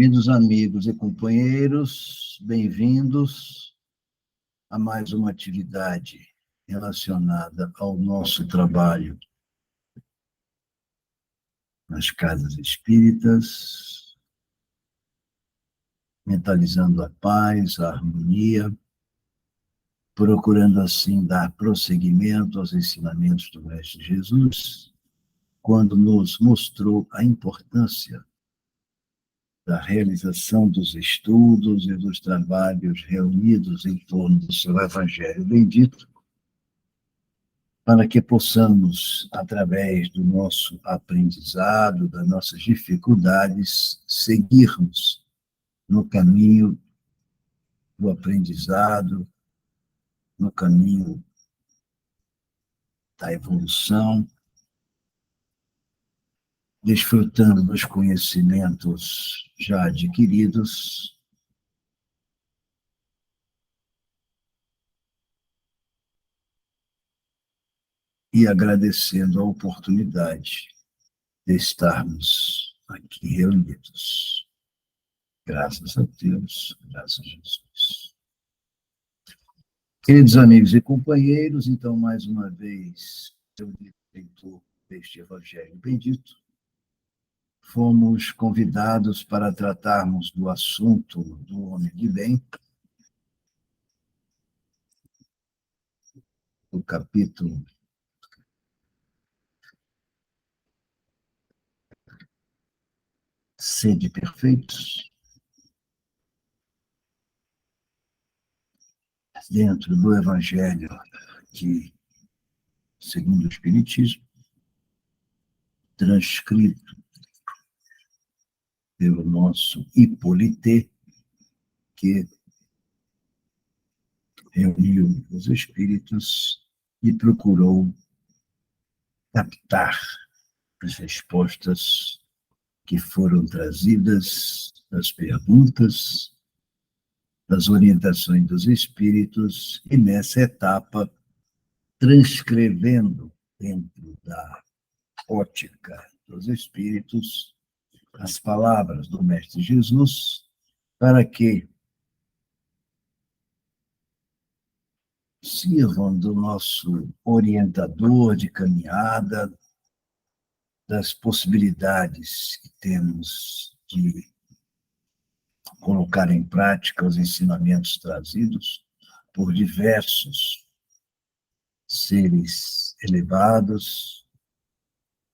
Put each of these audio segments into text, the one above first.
Queridos amigos e companheiros, bem-vindos a mais uma atividade relacionada ao nosso trabalho nas casas espíritas, mentalizando a paz, a harmonia, procurando assim dar prosseguimento aos ensinamentos do Mestre Jesus, quando nos mostrou a importância da realização dos estudos e dos trabalhos reunidos em torno do seu Evangelho bendito, para que possamos, através do nosso aprendizado, das nossas dificuldades, seguirmos no caminho do aprendizado, no caminho da evolução, desfrutando dos conhecimentos já adquiridos, e agradecendo a oportunidade de estarmos aqui reunidos. Graças a Deus, graças a Jesus. Queridos amigos e companheiros, então, mais uma vez, eu leitor deste Evangelho bendito, fomos convidados para tratarmos do assunto do homem de bem, o capítulo Sede Perfeitos, dentro do Evangelho que, segundo o Espiritismo, transcrito pelo nosso Hippolyte, que reuniu os espíritos e procurou captar as respostas que foram trazidas das perguntas, das orientações dos espíritos, e nessa etapa transcrevendo dentro da ótica dos espíritos as palavras do Mestre Jesus, para que sirvam do nosso orientador de caminhada, das possibilidades que temos de colocar em prática os ensinamentos trazidos por diversos seres elevados,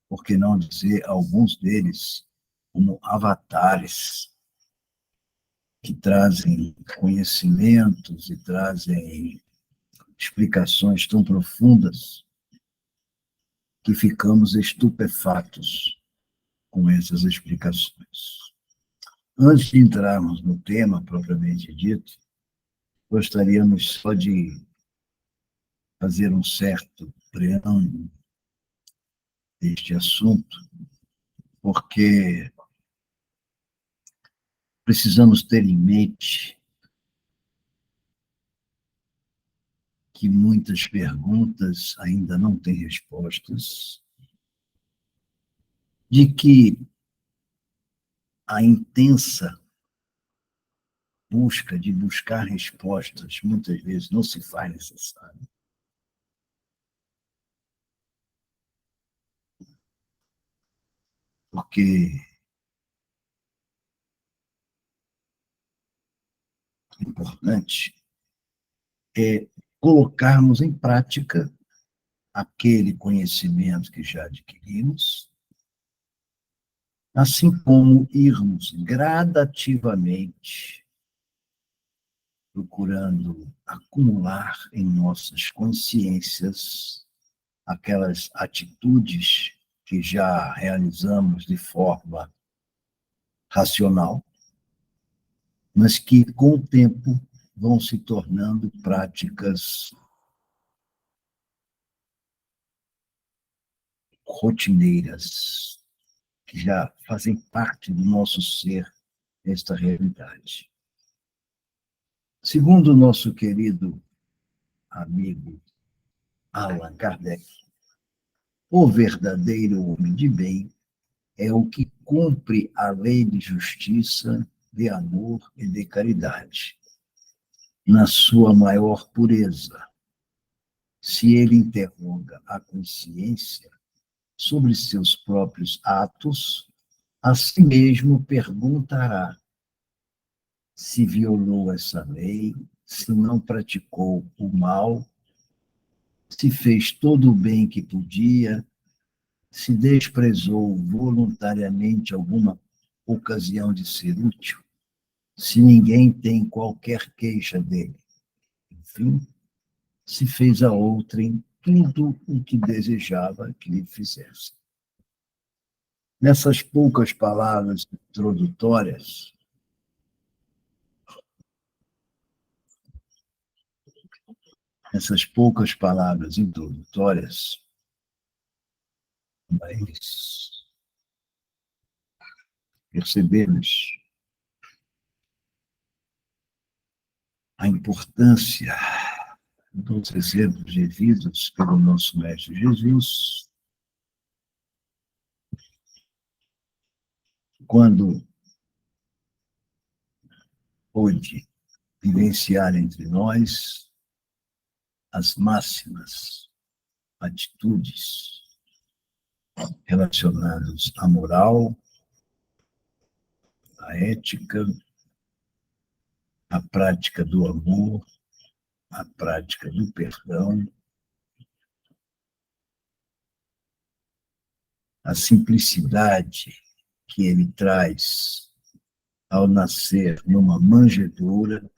por que não dizer alguns deles como avatares, que trazem conhecimentos e trazem explicações tão profundas que ficamos estupefatos com essas explicações. Antes de entrarmos no tema propriamente dito, gostaríamos só de fazer um certo preâmbulo deste assunto, porque precisamos ter em mente que muitas perguntas ainda não têm respostas, de que a intensa busca de buscar respostas muitas vezes não se faz necessária. Porque o importante é colocarmos em prática aquele conhecimento que já adquirimos, assim como irmos gradativamente procurando acumular em nossas consciências aquelas atitudes que já realizamos de forma racional, mas que, com o tempo, vão se tornando práticas rotineiras, que já fazem parte do nosso ser, esta realidade. Segundo o nosso querido amigo Allan Kardec, o verdadeiro homem de bem é o que cumpre a lei de justiça de amor e de caridade, na sua maior pureza. Se ele interroga a consciência sobre seus próprios atos, a si mesmo perguntará se violou essa lei, se não praticou o mal, se fez todo o bem que podia, se desprezou voluntariamente alguma ocasião de ser útil, se ninguém tem qualquer queixa dele. Enfim, se fez a outrem tudo o que desejava que lhe fizesse. Nessas poucas palavras introdutórias, nós percebemos a importância dos exemplos vividos pelo nosso Mestre Jesus, quando pôde vivenciar entre nós as máximas atitudes relacionadas à moral, à ética, à prática do amor, à prática do perdão, a simplicidade que ele traz ao nascer numa manjedoura,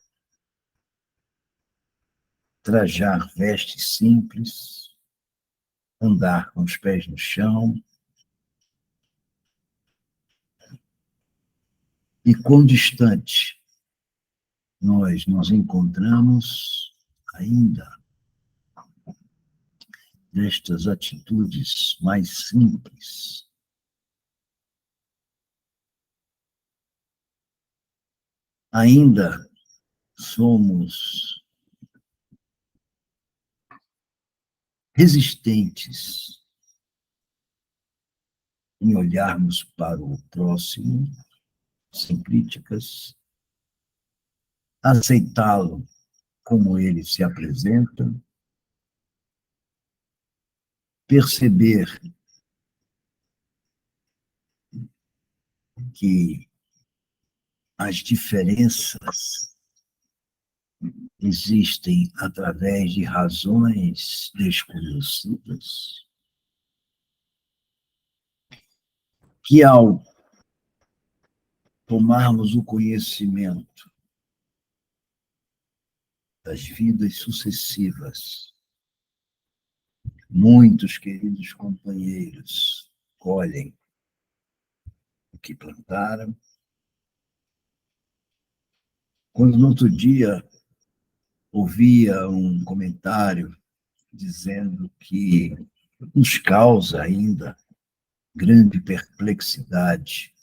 trajar vestes simples, andar com os pés no chão, e quão distante nós nos encontramos ainda destas atitudes mais simples. Ainda somos resistentes em olharmos para o próximo sem críticas, aceitá-lo como ele se apresenta, perceber que as diferenças existem através de razões desconhecidas, que ao tomarmos o conhecimento das vidas sucessivas, muitos queridos companheiros colhem o que plantaram. Quando no outro dia ouvia um comentário dizendo que nos causa ainda grande perplexidade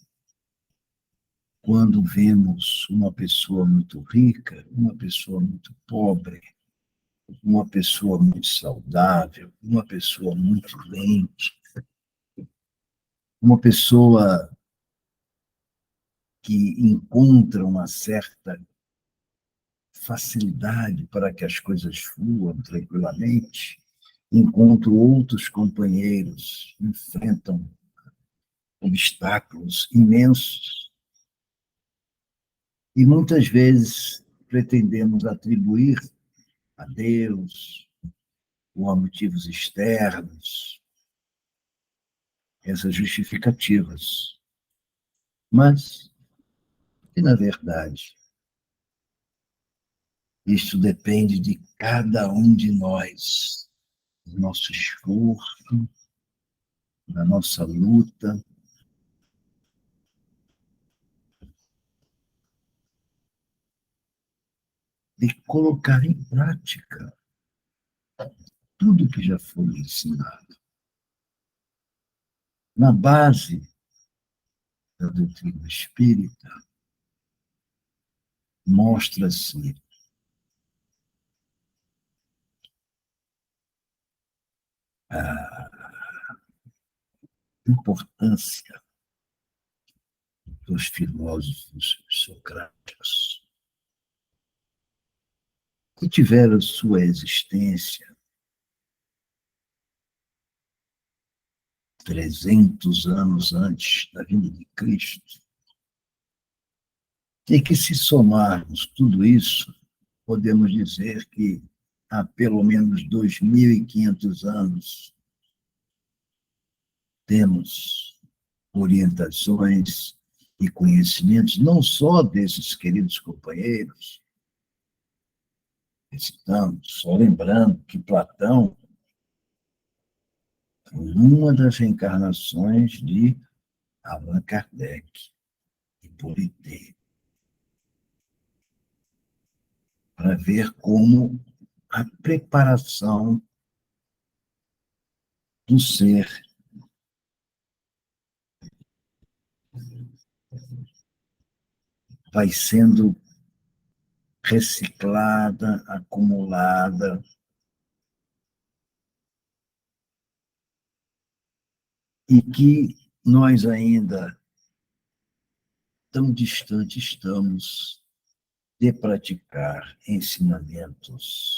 quando vemos uma pessoa muito rica, uma pessoa muito pobre, uma pessoa muito saudável, uma pessoa muito doente, uma pessoa que encontra uma certa facilidade para que as coisas fluam tranquilamente, encontro outros companheiros que enfrentam obstáculos imensos e muitas vezes pretendemos atribuir a Deus ou a motivos externos essas justificativas. Mas, e na verdade, isso depende de cada um de nós, do nosso esforço, da nossa luta, de colocar em prática tudo que já foi ensinado. Na base da doutrina espírita, mostra-se a importância dos filósofos socráticos, que tiveram sua existência 300 anos antes da vinda de Cristo, e que, se somarmos tudo isso, podemos dizer que há pelo menos 2.500 anos temos orientações e conhecimentos, não só desses queridos companheiros, estamos só lembrando que Platão foi uma das reencarnações de Allan Kardec e Polité, para ver como a preparação do ser vai sendo reciclada, acumulada, e que nós ainda tão distante estamos de praticar ensinamentos,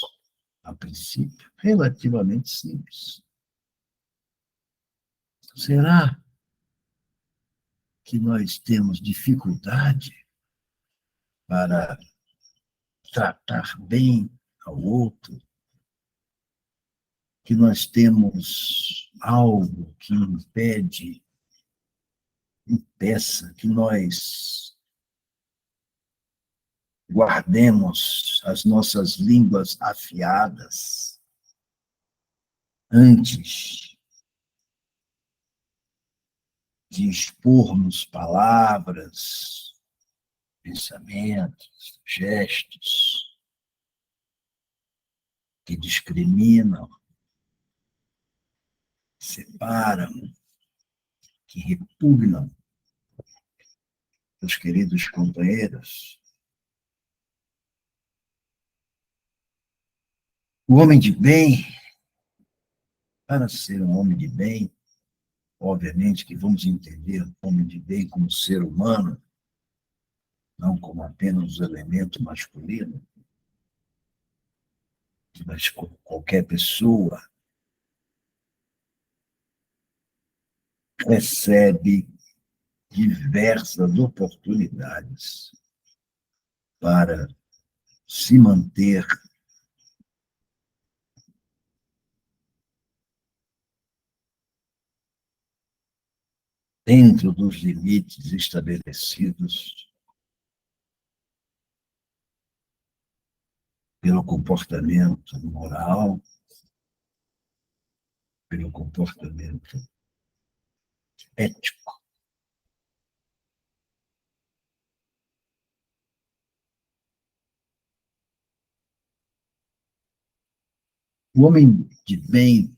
a princípio, relativamente simples. Será que nós temos dificuldade para tratar bem ao outro? Que nós temos algo que impeça que nós guardemos as nossas línguas afiadas antes de expormos palavras, pensamentos, gestos que discriminam, separam, que repugnam os queridos companheiros. O homem de bem, para ser um homem de bem, obviamente que vamos entender o homem de bem como ser humano, não como apenas um elemento masculino, mas qualquer pessoa recebe diversas oportunidades para se manter dentro dos limites estabelecidos pelo comportamento moral, pelo comportamento ético. O homem de bem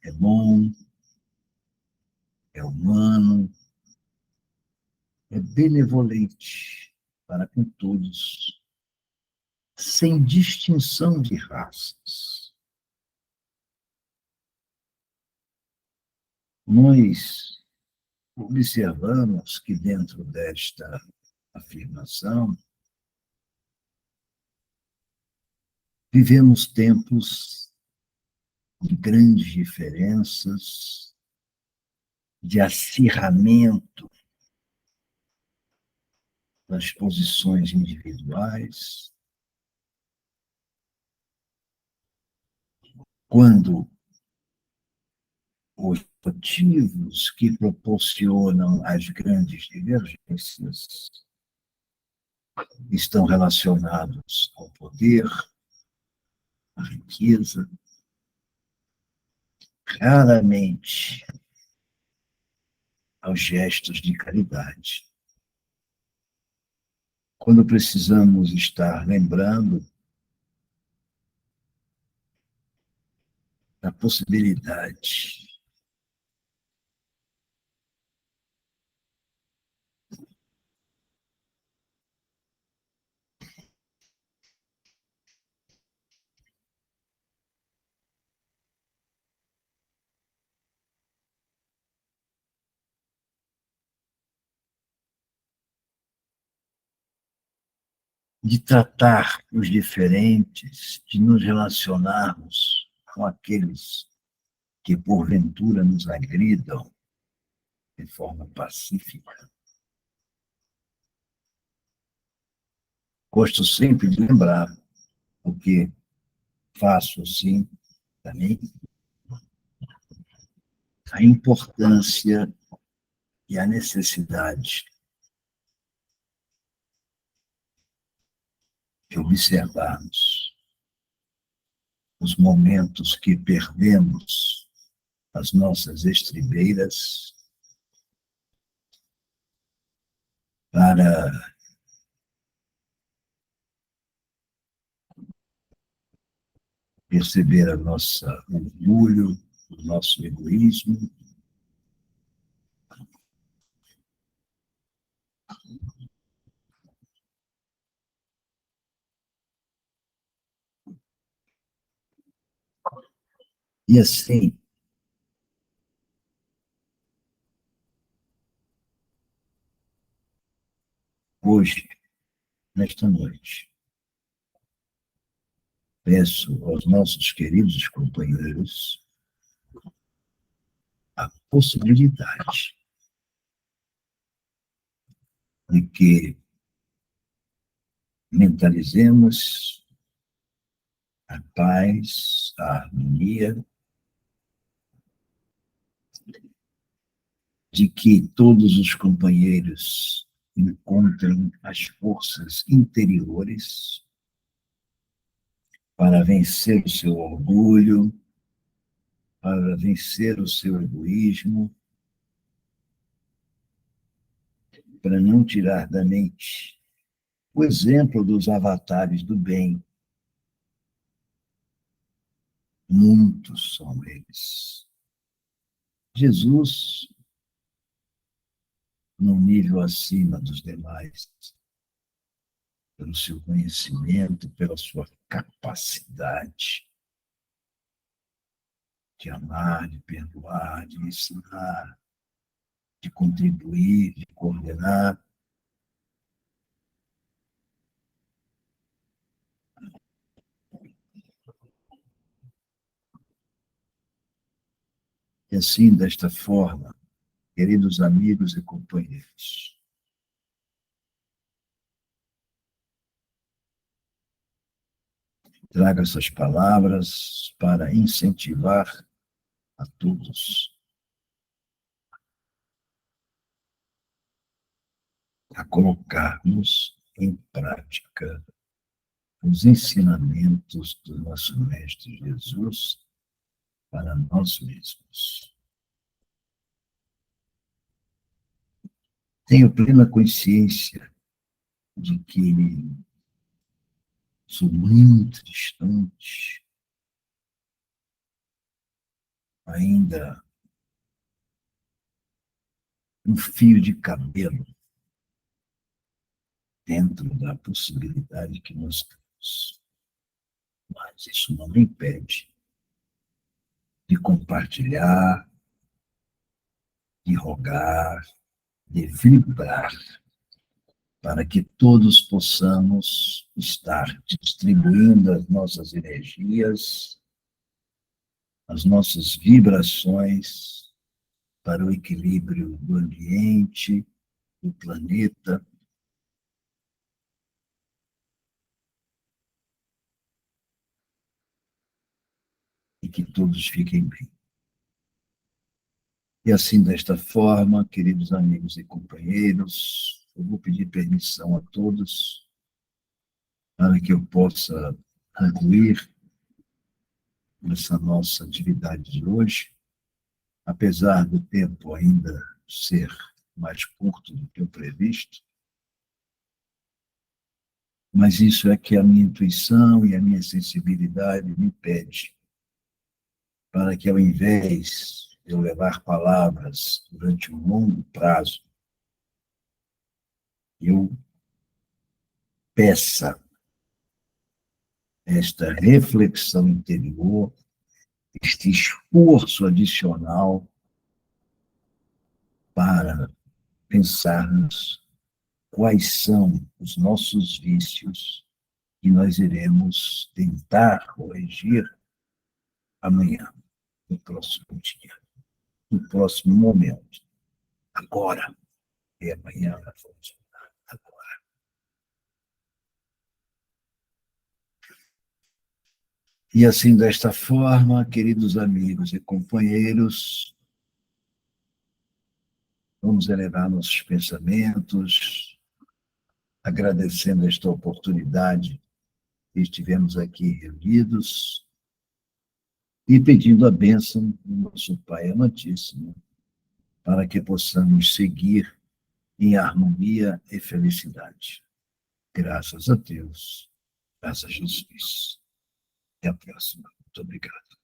é bom, é humano, é benevolente para com todos, sem distinção de raças. Nós observamos que dentro desta afirmação vivemos tempos de grandes diferenças, de acirramento das posições individuais, quando os motivos que proporcionam as grandes divergências estão relacionados ao poder, à riqueza, raramente aos gestos de caridade. Quando precisamos estar lembrando da possibilidade de tratar os diferentes, de nos relacionarmos com aqueles que porventura nos agridam de forma pacífica. Gosto sempre de lembrar, porque faço assim também, a importância e a necessidade de observarmos os momentos que perdemos as nossas estribeiras para perceber a nossa orgulho, o nosso egoísmo, e assim, hoje, nesta noite, peço aos nossos queridos companheiros a possibilidade de que mentalizemos a paz, a harmonia, de que todos os companheiros encontrem as forças interiores para vencer o seu orgulho, para vencer o seu egoísmo, para não tirar da mente o exemplo dos avatares do bem. Muitos são eles. Jesus, num nível acima dos demais, pelo seu conhecimento, pela sua capacidade de amar, de perdoar, de ensinar, de contribuir, de coordenar. E assim, desta forma, queridos amigos e companheiros, trago essas palavras para incentivar a todos a colocarmos em prática os ensinamentos do nosso Mestre Jesus para nós mesmos. Tenho plena consciência de que sou muito distante, ainda um fio de cabelo dentro da possibilidade que nós temos. Mas isso não me impede de compartilhar, de rogar, de vibrar, para que todos possamos estar distribuindo as nossas energias, as nossas vibrações para o equilíbrio do ambiente, do planeta, e que todos fiquem bem. E assim, desta forma, queridos amigos e companheiros, eu vou pedir permissão a todos para que eu possa concluir essa nossa atividade de hoje, apesar do tempo ainda ser mais curto do que o previsto, mas isso é que a minha intuição e a minha sensibilidade me pede para que, ao invés de eu levar palavras durante um longo prazo, eu peça esta reflexão interior, este esforço adicional para pensarmos quais são os nossos vícios que nós iremos tentar corrigir amanhã, no próximo dia, no próximo momento. Agora. E amanhã nós vamos mudar. Agora. E assim, desta forma, queridos amigos e companheiros, vamos elevar nossos pensamentos, agradecendo esta oportunidade que estivemos aqui reunidos e pedindo a bênção do nosso Pai amantíssimo, para que possamos seguir em harmonia e felicidade. Graças a Deus, graças a Jesus. Até a próxima. Muito obrigado.